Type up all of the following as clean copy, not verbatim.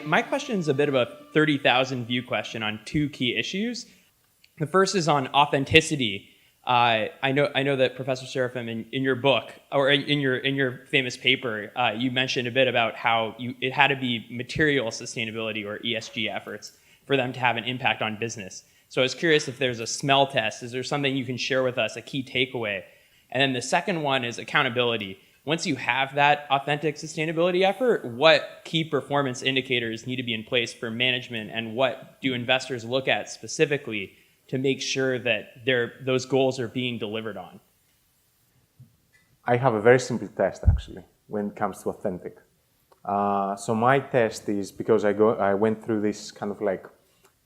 My question is a bit of a 30,000 view question on two key issues. The first is on authenticity. I know that Professor Serafeim, in your book, or in your famous paper, you mentioned a bit about how it had to be material sustainability or ESG efforts for them to have an impact on business. So I was curious if there's a smell test. Is there something you can share with us, a key takeaway? And then the second one is accountability. Once you have that authentic sustainability effort, what key performance indicators need to be in place for management, and what do investors look at specifically to make sure that those goals are being delivered on? I have a very simple test, actually, when it comes to authentic. So my test is, because I went through this kind of like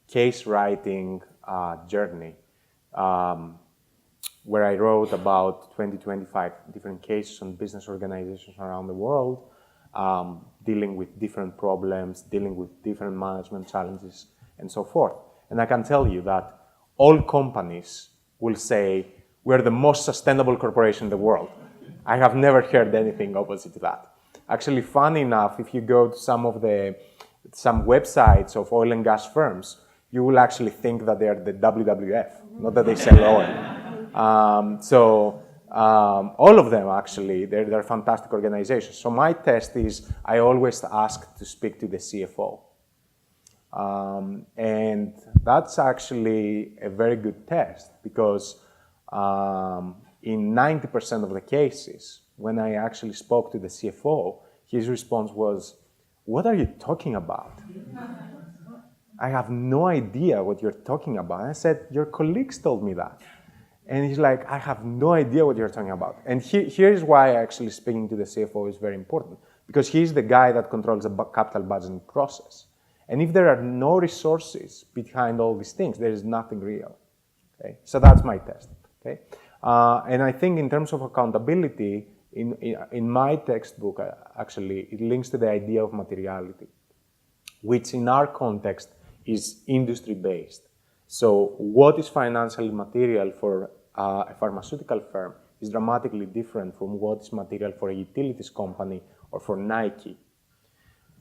case writing journey, where I wrote about 25 different cases on business organizations around the world, dealing with different problems, dealing with different management challenges, and so forth. And I can tell you that all companies will say, we're the most sustainable corporation in the world. I have never heard anything opposite to that. Actually, funny enough, if you go to some websites of oil and gas firms, you will actually think that they are the WWF, not that they sell oil. All of them, actually, they're fantastic organizations. So my test is, I always ask to speak to the CFO. And that's actually a very good test, because in 90% of the cases, when I actually spoke to the CFO, his response was, "What are you talking about? I have no idea what you're talking about." And I said, "Your colleagues told me that." And he's like, "I have no idea what you're talking about." And here's why actually speaking to the CFO is very important, because he's the guy that controls the capital budgeting process. And if there are no resources behind all these things, there is nothing real. Okay? So that's my test. Okay? And I think in terms of accountability, in my textbook, actually, it links to the idea of materiality, which in our context is industry-based. So what is financially material for a pharmaceutical firm is dramatically different from what is material for a utilities company or for Nike.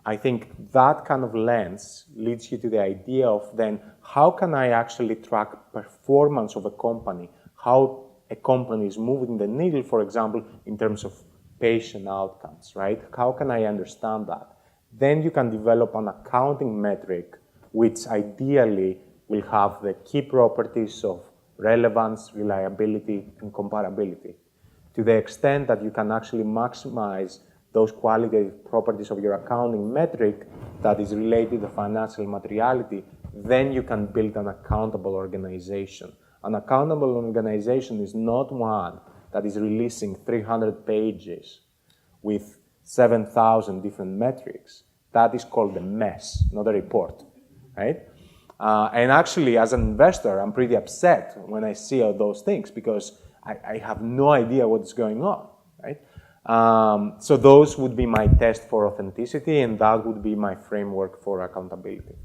I think that kind of lens leads you to the idea of then, how can I actually track performance of a company, how a company is moving the needle, for example, in terms of patient outcomes, right? How can I understand that? Then you can develop an accounting metric which ideally will have the key properties of relevance, reliability, and comparability, to the extent that you can actually maximize those qualitative properties of your accounting metric that is related to financial materiality. Then you can build an accountable organization. An accountable organization is not one that is releasing 300 pages with 7,000 different metrics. That is called a mess, not a report, right? And actually, as an investor, I'm pretty upset when I see all those things, because I have no idea what's going on, right? So those would be my test for authenticity, and that would be my framework for accountability.